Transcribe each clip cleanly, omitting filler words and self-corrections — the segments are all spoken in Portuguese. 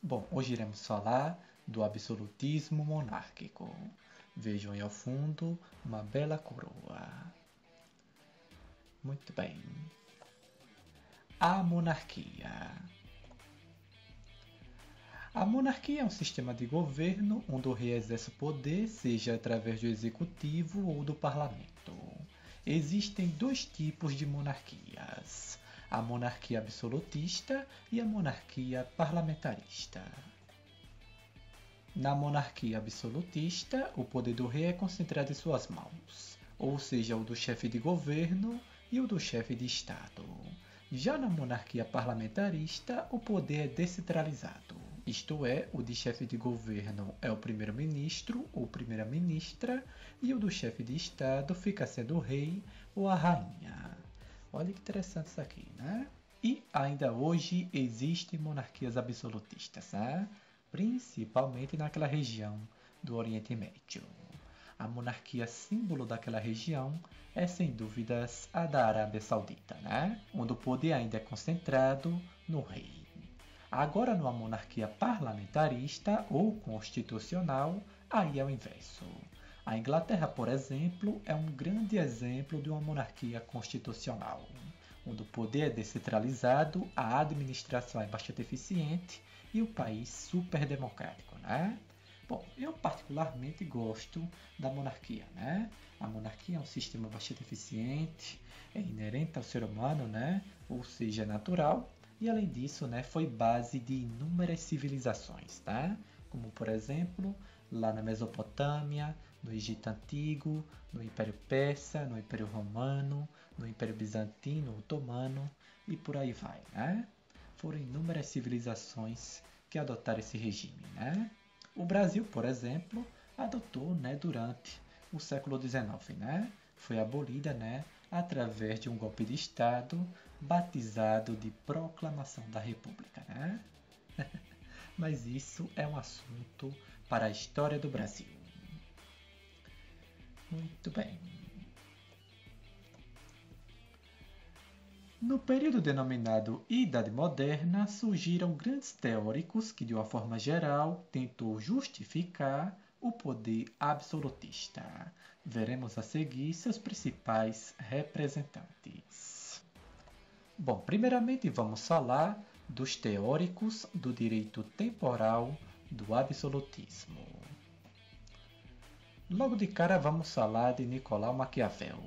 Bom, hoje iremos falar do absolutismo monárquico. Vejam aí ao fundo uma bela coroa. Muito bem. A monarquia. A monarquia é um sistema de governo onde o rei exerce o poder, seja através do executivo ou do parlamento. Existem dois tipos de monarquias: a monarquia absolutista e a monarquia parlamentarista. Na monarquia absolutista, o poder do rei é concentrado em suas mãos, ou seja, o do chefe de governo e o do chefe de Estado. Já na monarquia parlamentarista, o poder é descentralizado, isto é, o de chefe de governo é o primeiro-ministro ou primeira-ministra e o do chefe de Estado fica sendo o rei ou a rainha. Olha que interessante isso aqui, né? E ainda hoje existem monarquias absolutistas, né? Principalmente naquela região do Oriente Médio. A monarquia símbolo daquela região é, sem dúvidas, a da Arábia Saudita, né? Onde o poder ainda é concentrado no rei. Agora, numa monarquia parlamentarista ou constitucional, aí é o inverso. A Inglaterra, por exemplo, é um grande exemplo de uma monarquia constitucional, onde o poder é descentralizado, a administração é bastante eficiente e o país super democrático, né? Bom, eu particularmente gosto da monarquia, né? A monarquia é um sistema bastante eficiente, é inerente ao ser humano, né? Ou seja, é natural. E além disso, né, foi base de inúmeras civilizações, tá? Como por exemplo, lá na Mesopotâmia, no Egito Antigo, no Império Persa, no Império Romano, no Império Bizantino, Otomano e por aí vai, né? Foram inúmeras civilizações que adotaram esse regime, né? O Brasil, por exemplo, adotou, né, durante o século XIX, né? Foi abolida, né, através de um golpe de Estado batizado de Proclamação da República, né? Mas isso é um assunto para a história do Brasil. Muito bem. No período denominado Idade Moderna, surgiram grandes teóricos que, de uma forma geral, tentou justificar o poder absolutista. Veremos a seguir seus principais representantes. Bom, primeiramente vamos falar dos teóricos do direito temporal do absolutismo. Logo de cara vamos falar de Nicolau Maquiavel,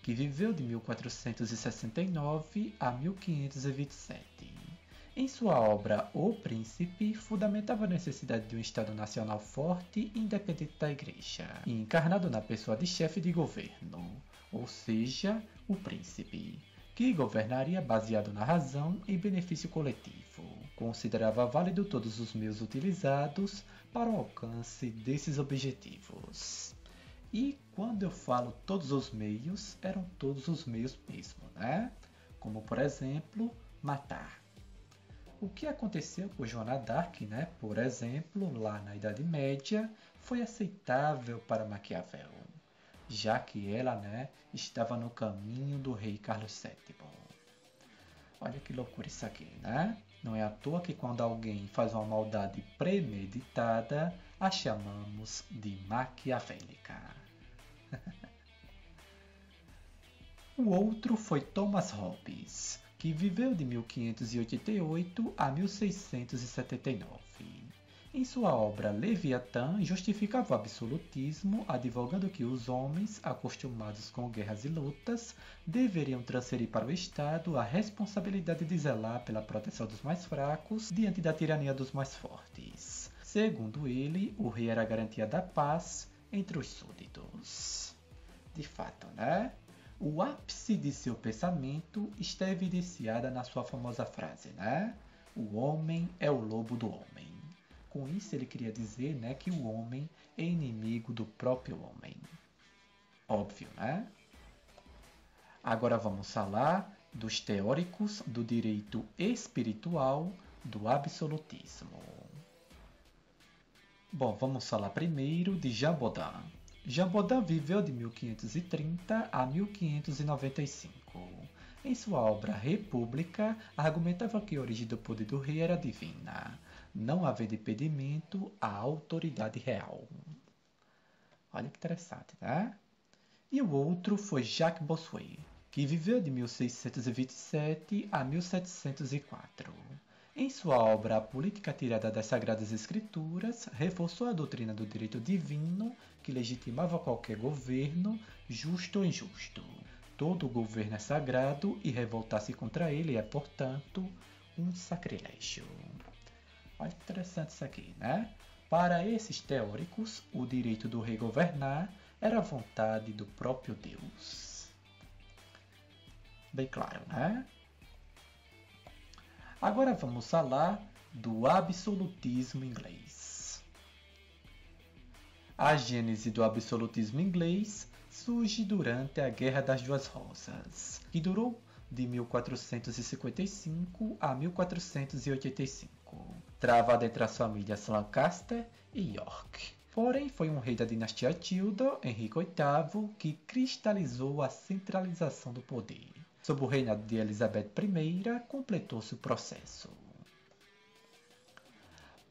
que viveu de 1469 a 1527. Em sua obra O Príncipe, fundamentava a necessidade de um Estado nacional forte e independente da Igreja, encarnado na pessoa de chefe de governo, ou seja, o príncipe, que governaria baseado na razão e benefício coletivo. Considerava válido todos os meios utilizados para o alcance desses objetivos. E quando eu falo todos os meios, eram todos os meios mesmo, né? Como, por exemplo, matar. O que aconteceu com Joana d'Arc, né? Por exemplo, lá na Idade Média, foi aceitável para Maquiavel, já que ela, né, estava no caminho do rei Carlos VII. Olha que loucura isso aqui, né? Não é à toa que quando alguém faz uma maldade premeditada, a chamamos de maquiavélica. O outro foi Thomas Hobbes, que viveu de 1588 a 1679. Em sua obra Leviatã, justificava o absolutismo, advogando que os homens, acostumados com guerras e lutas, deveriam transferir para o Estado a responsabilidade de zelar pela proteção dos mais fracos diante da tirania dos mais fortes. Segundo ele, o rei era a garantia da paz entre os súditos. De fato, né? O ápice de seu pensamento está evidenciada na sua famosa frase, né? O homem é o lobo do homem. Com isso ele queria dizer, né, que o homem é inimigo do próprio homem. Óbvio, né? Agora vamos falar dos teóricos do direito espiritual do absolutismo. Bom, vamos falar primeiro de Jean Bodin. Jean Bodin viveu de 1530 a 1595. Em sua obra República, argumentava que a origem do poder do rei era divina. não havendo impedimento à autoridade real. Olha que interessante, né? E o outro foi Jacques Bossuet, que viveu de 1627 a 1704. Em sua obra A Política Tirada das Sagradas Escrituras, reforçou a doutrina do direito divino que legitimava qualquer governo, justo ou injusto. Todo governo é sagrado e revoltar-se contra ele é, portanto, um sacrilégio. Olha que interessante isso aqui, né? Para esses teóricos, o direito do rei governar era a vontade do próprio Deus. Bem claro, né? Agora vamos falar do absolutismo inglês. A gênese do absolutismo inglês surge durante a Guerra das Duas Rosas, que durou de 1455 a 1485, travada entre as famílias Lancaster e York. Porém, foi um rei da dinastia Tudor, Henrique VIII, que cristalizou a centralização do poder. Sob o reinado de Elizabeth I, completou-se o processo.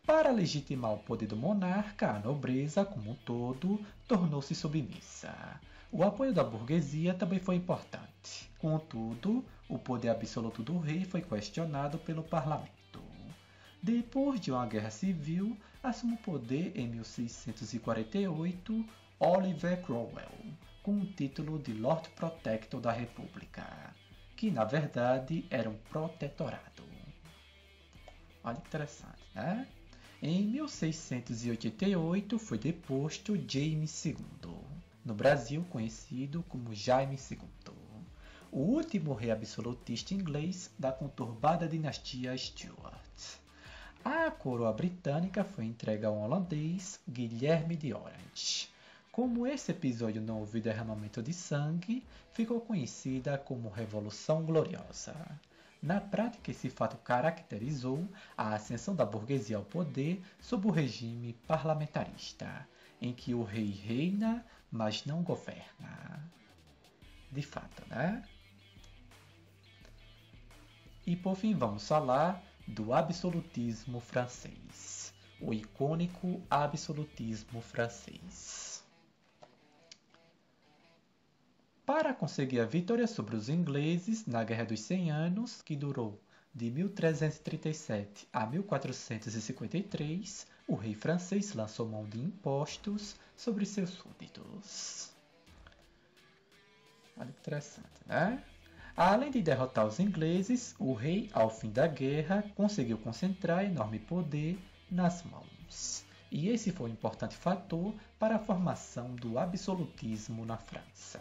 Para legitimar o poder do monarca, a nobreza, como um todo, tornou-se submissa. O apoio da burguesia também foi importante. Contudo, o poder absoluto do rei foi questionado pelo parlamento. Depois de uma guerra civil, assume o poder em 1648 Oliver Cromwell, com o título de Lord Protector da República, que na verdade era um protetorado. Olha que interessante, né? Em 1688 foi deposto James II, no Brasil conhecido como Jaime II, o último rei absolutista inglês da conturbada dinastia Stuart. A coroa britânica foi entregue ao holandês Guilherme de Orange. Como esse episódio não houve derramamento de sangue, ficou conhecida como Revolução Gloriosa. Na prática, esse fato caracterizou a ascensão da burguesia ao poder sob o regime parlamentarista, em que o rei reina, mas não governa. De fato, né? E por fim, vamos falar do absolutismo francês, o icônico absolutismo francês. Para conseguir a vitória sobre os ingleses na Guerra dos 100 Anos, que durou de 1337 a 1453, o rei francês lançou mão de impostos sobre seus súditos. Olha que interessante, né? Além de derrotar os ingleses, o rei, ao fim da guerra, conseguiu concentrar enorme poder nas mãos. E esse foi um importante fator para a formação do absolutismo na França.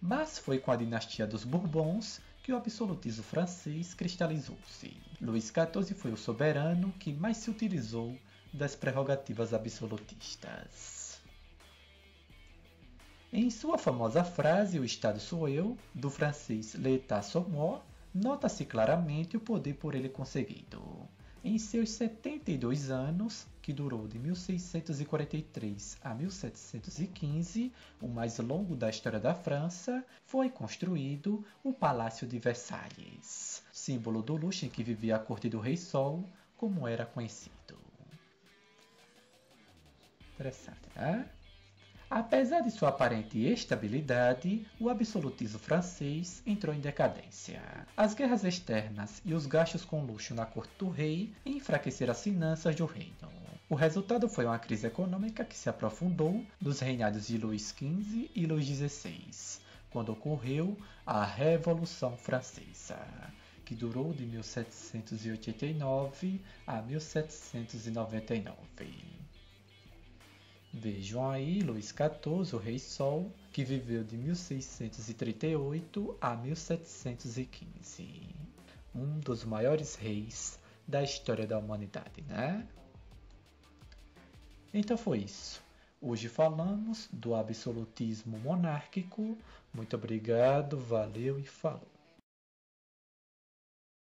Mas foi com a dinastia dos Bourbons que o absolutismo francês cristalizou-se. Luís XIV foi o soberano que mais se utilizou das prerrogativas absolutistas. Em sua famosa frase "O Estado sou eu", do francês "L'État c'est moi", nota-se claramente o poder por ele conseguido. Em seus 72 anos, que durou de 1643 a 1715, o mais longo da história da França, foi construído o Palácio de Versalhes, símbolo do luxo em que vivia a corte do Rei Sol, como era conhecido. Interessante, né? Apesar de sua aparente estabilidade, o absolutismo francês entrou em decadência. As guerras externas e os gastos com luxo na corte do rei enfraqueceram as finanças do reino. O resultado foi uma crise econômica que se aprofundou nos reinados de Luís XV e Luís XVI, quando ocorreu a Revolução Francesa, que durou de 1789 a 1799. Vejam aí Luís XIV, o Rei Sol, que viveu de 1638 a 1715. Um dos maiores reis da história da humanidade, né? Então foi isso. Hoje falamos do absolutismo monárquico. Muito obrigado, valeu e falou.